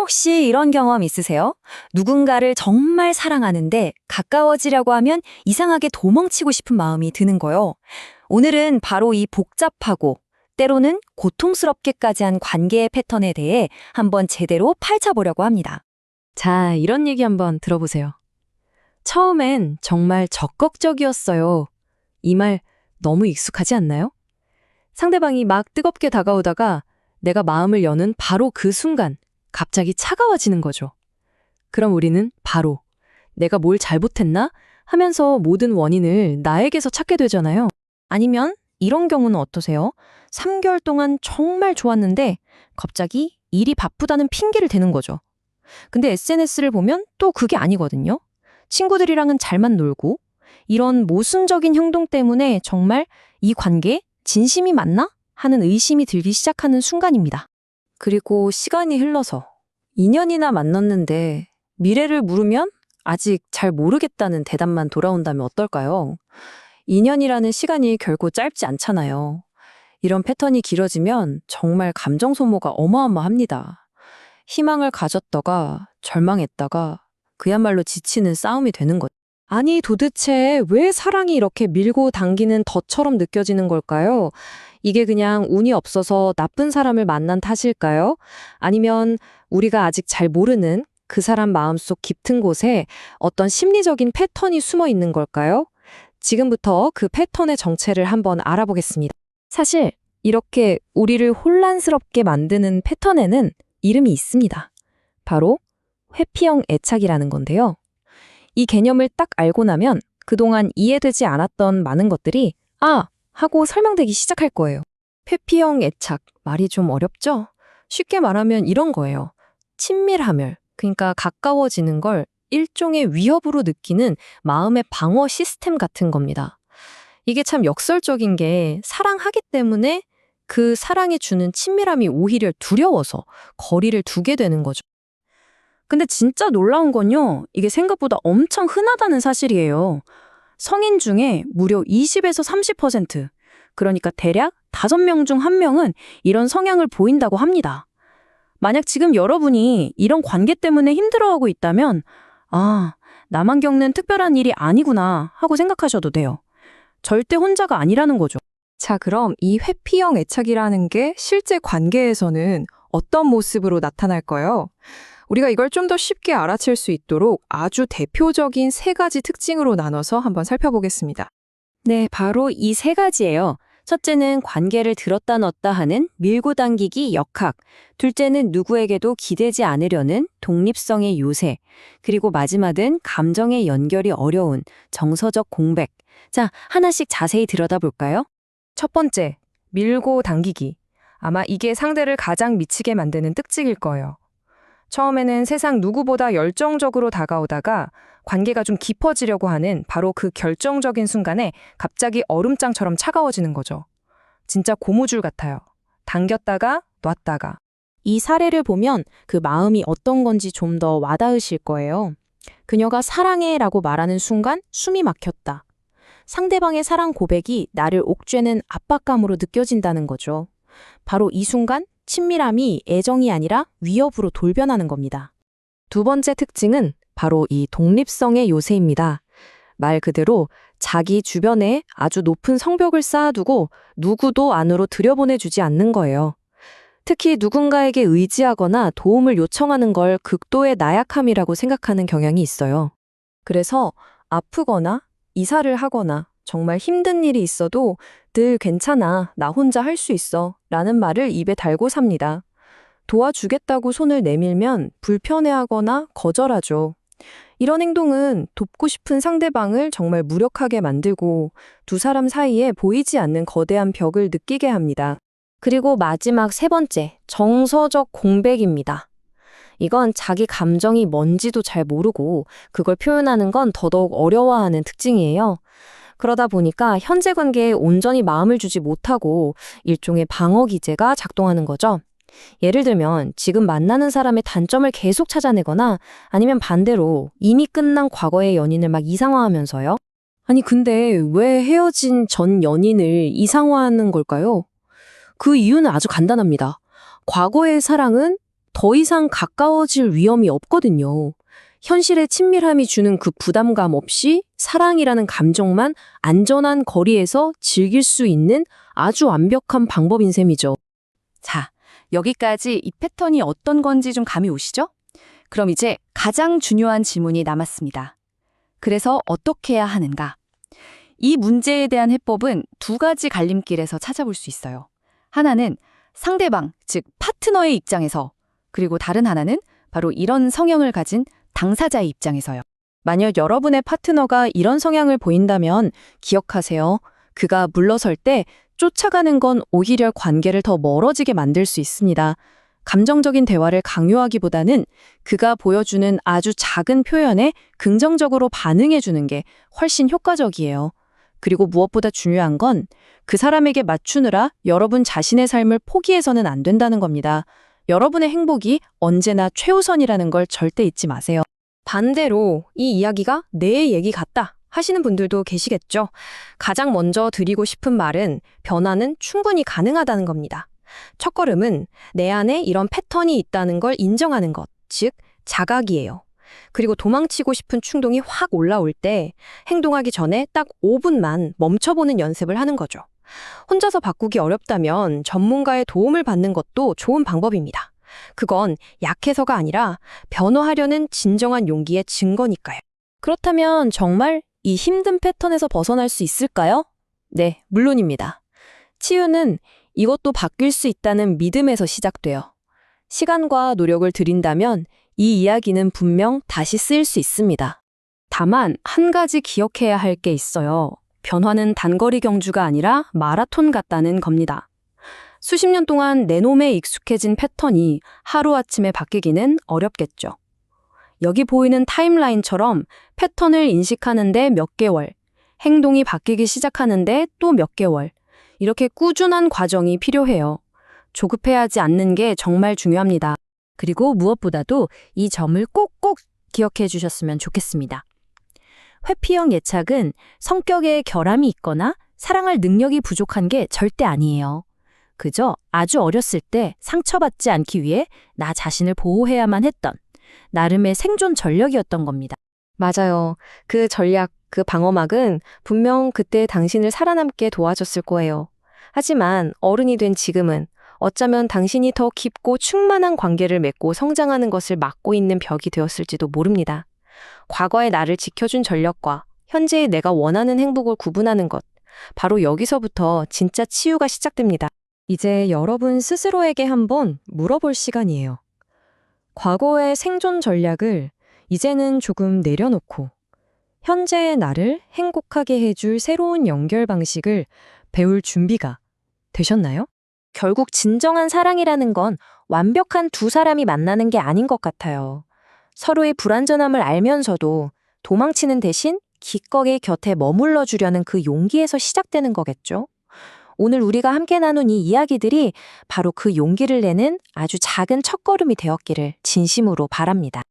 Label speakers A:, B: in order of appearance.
A: 혹시 이런 경험 있으세요? 누군가를 정말 사랑하는데 가까워지려고 하면 이상하게 도망치고 싶은 마음이 드는 거요. 오늘은 바로 이 복잡하고 때로는 고통스럽게까지 한 관계의 패턴에 대해 한번 제대로 파헤쳐보려고 합니다.
B: 자, 이런 얘기 한번 들어보세요. 처음엔 정말 적극적이었어요. 이 말 너무 익숙하지 않나요? 상대방이 막 뜨겁게 다가오다가 내가 마음을 여는 바로 그 순간 갑자기 차가워지는 거죠. 그럼 우리는 바로 내가 뭘 잘못했나 하면서 모든 원인을 나에게서 찾게 되잖아요.
A: 아니면 이런 경우는 어떠세요? 3개월 동안 정말 좋았는데 갑자기 일이 바쁘다는 핑계를 대는 거죠. 근데 SNS를 보면 또 그게 아니거든요. 친구들이랑은 잘만 놀고 이런 모순적인 행동 때문에 정말 이 관계 진심이 맞나? 하는 의심이 들기 시작하는 순간입니다. 그리고 시간이 흘러서 2년이나 만났는데 미래를 물으면 아직 잘 모르겠다는 대답만 돌아온다면 어떨까요? 2년이라는 시간이 결코 짧지 않잖아요. 이런 패턴이 길어지면 정말 감정 소모가 어마어마합니다. 희망을 가졌다가 절망했다가 그야말로 지치는 싸움이 되는 거죠.
B: 아니, 도대체 왜 사랑이 이렇게 밀고 당기는 덫처럼 느껴지는 걸까요? 이게 그냥 운이 없어서 나쁜 사람을 만난 탓일까요? 아니면 우리가 아직 잘 모르는 그 사람 마음속 깊은 곳에 어떤 심리적인 패턴이 숨어 있는 걸까요? 지금부터 그 패턴의 정체를 한번 알아보겠습니다. 사실 이렇게 우리를 혼란스럽게 만드는 패턴에는 이름이 있습니다. 바로 회피형 애착이라는 건데요. 이 개념을 딱 알고 나면 그동안 이해되지 않았던 많은 것들이 하고 설명되기 시작할 거예요. 회피형 애착, 말이 좀 어렵죠? 쉽게 말하면 이런 거예요. 친밀함을, 그러니까 가까워지는 걸 일종의 위협으로 느끼는 마음의 방어 시스템 같은 겁니다. 이게 참 역설적인 게 사랑하기 때문에 그 사랑이 주는 친밀함이 오히려 두려워서 거리를 두게 되는 거죠. 근데 진짜 놀라운 건요, 이게 생각보다 엄청 흔하다는 사실이에요. 성인 중에 무려 20에서 30%, 그러니까 대략 5명 중 1명은 이런 성향을 보인다고 합니다. 만약 지금 여러분이 이런 관계 때문에 힘들어하고 있다면, 나만 겪는 특별한 일이 아니구나 하고 생각하셔도 돼요. 절대 혼자가 아니라는 거죠.
C: 자, 그럼 이 회피형 애착이라는 게 실제 관계에서는 어떤 모습으로 나타날까요? 우리가 이걸 좀 더 쉽게 알아챌 수 있도록 아주 대표적인 3가지 특징으로 나눠서 한번 살펴보겠습니다.
A: 네, 바로 이 3가지예요. 첫째는 관계를 들었다 놨다 하는 밀고 당기기 역학, 둘째는 누구에게도 기대지 않으려는 독립성의 요새, 그리고 마지막은 감정의 연결이 어려운 정서적 공백. 자, 하나씩 자세히 들여다볼까요?
C: 첫 번째, 밀고 당기기. 아마 이게 상대를 가장 미치게 만드는 특징일 거예요. 처음에는 세상 누구보다 열정적으로 다가오다가 관계가 좀 깊어지려고 하는 바로 그 결정적인 순간에 갑자기 얼음장처럼 차가워지는 거죠. 진짜 고무줄 같아요. 당겼다가 놨다가. 이 사례를 보면 그 마음이 어떤 건지 좀 더 와닿으실 거예요. 그녀가 사랑해라고 말하는 순간 숨이 막혔다. 상대방의 사랑 고백이 나를 옥죄는 압박감으로 느껴진다는 거죠. 바로 이 순간 친밀함이 애정이 아니라 위협으로 돌변하는 겁니다. 두 번째 특징은 바로 이 독립성의 요새입니다. 말 그대로 자기 주변에 아주 높은 성벽을 쌓아두고 누구도 안으로 들여보내주지 않는 거예요. 특히 누군가에게 의지하거나 도움을 요청하는 걸 극도의 나약함이라고 생각하는 경향이 있어요. 그래서 아프거나 이사를 하거나 정말 힘든 일이 있어도 늘 괜찮아, 나 혼자 할 수 있어 라는 말을 입에 달고 삽니다. 도와주겠다고 손을 내밀면 불편해하거나 거절하죠. 이런 행동은 돕고 싶은 상대방을 정말 무력하게 만들고 두 사람 사이에 보이지 않는 거대한 벽을 느끼게 합니다. 그리고 마지막 3번째, 정서적 공백입니다. 이건 자기 감정이 뭔지도 잘 모르고 그걸 표현하는 건 더더욱 어려워하는 특징이에요. 그러다 보니까 현재 관계에 온전히 마음을 주지 못하고 일종의 방어 기제가 작동하는 거죠. 예를 들면 지금 만나는 사람의 단점을 계속 찾아내거나 아니면 반대로 이미 끝난 과거의 연인을 막 이상화하면서요. 아니 근데 왜 헤어진 전 연인을 이상화하는 걸까요? 그 이유는 아주 간단합니다. 과거의 사랑은
B: 더 이상 가까워질 위험이 없거든요. 현실의 친밀함이 주는 그 부담감 없이 사랑이라는 감정만 안전한 거리에서 즐길 수 있는 아주 완벽한 방법인 셈이죠.
D: 자, 여기까지 이 패턴이 어떤 건지 좀 감이 오시죠? 그럼 이제 가장 중요한 질문이 남았습니다. 그래서 어떻게 해야 하는가? 이 문제에 대한 해법은 두 가지 갈림길에서 찾아볼 수 있어요. 하나는 상대방, 즉 파트너의 입장에서, 그리고 다른 하나는 바로 이런 성향을 가진 당사자의 입장에서요.
A: 만약 여러분의 파트너가 이런 성향을 보인다면 기억하세요. 그가 물러설 때 쫓아가는 건 오히려 관계를 더 멀어지게 만들 수 있습니다. 감정적인 대화를 강요하기보다는 그가 보여주는 아주 작은 표현에 긍정적으로 반응해주는 게 훨씬 효과적이에요. 그리고 무엇보다 중요한 건 그 사람에게 맞추느라 여러분 자신의 삶을 포기해서는 안 된다는 겁니다. 여러분의 행복이 언제나 최우선이라는 걸 절대 잊지 마세요.
B: 반대로 이 이야기가 내 얘기 같다 하시는 분들도 계시겠죠. 가장 먼저 드리고 싶은 말은 변화는 충분히 가능하다는 겁니다. 첫걸음은 내 안에 이런 패턴이 있다는 걸 인정하는 것, 즉 자각이에요. 그리고 도망치고 싶은 충동이 확 올라올 때 행동하기 전에 딱 5분만 멈춰보는 연습을 하는 거죠. 혼자서 바꾸기 어렵다면 전문가의 도움을 받는 것도 좋은 방법입니다. 그건 약해서가 아니라 변화하려는 진정한 용기의 증거니까요.
A: 그렇다면 정말 이 힘든 패턴에서 벗어날 수 있을까요? 네, 물론입니다. 치유는 이것도 바뀔 수 있다는 믿음에서 시작돼요. 시간과 노력을 들인다면 이 이야기는 분명 다시 쓰일 수 있습니다.
B: 다만 한 가지 기억해야 할 게 있어요. 변화는 단거리 경주가 아니라 마라톤 같다는 겁니다. 수십 년 동안 내 몸에 익숙해진 패턴이 하루아침에 바뀌기는 어렵겠죠. 여기 보이는 타임라인처럼 패턴을 인식하는데 몇 개월, 행동이 바뀌기 시작하는데 또 몇 개월, 이렇게 꾸준한 과정이 필요해요. 조급해하지 않는 게 정말 중요합니다.
A: 그리고 무엇보다도 이 점을 꼭꼭 기억해 주셨으면 좋겠습니다. 회피형 예착은 성격에 결함이 있거나 사랑할 능력이 부족한 게 절대 아니에요. 그저 아주 어렸을 때 상처받지 않기 위해 나 자신을 보호해야만 했던 나름의 생존 전력이었던 겁니다.
B: 맞아요. 그 전략, 그 방어막은 분명 그때 당신을 살아남게 도와줬을 거예요. 하지만 어른이 된 지금은 어쩌면 당신이 더 깊고 충만한 관계를 맺고 성장하는 것을 막고 있는 벽이 되었을지도 모릅니다. 과거의 나를 지켜준 전력과 현재의 내가 원하는 행복을 구분하는 것, 바로 여기서부터 진짜 치유가 시작됩니다. 이제 여러분 스스로에게 한번 물어볼 시간이에요. 과거의 생존 전략을 이제는 조금 내려놓고 현재의 나를 행복하게 해줄 새로운 연결 방식을 배울 준비가 되셨나요?
A: 결국 진정한 사랑이라는 건 완벽한 두 사람이 만나는 게 아닌 것 같아요. 서로의 불완전함을 알면서도 도망치는 대신 기꺼이 곁에 머물러 주려는 그 용기에서 시작되는 거겠죠. 오늘 우리가 함께 나눈 이 이야기들이 바로 그 용기를 내는 아주 작은 첫걸음이 되었기를 진심으로 바랍니다.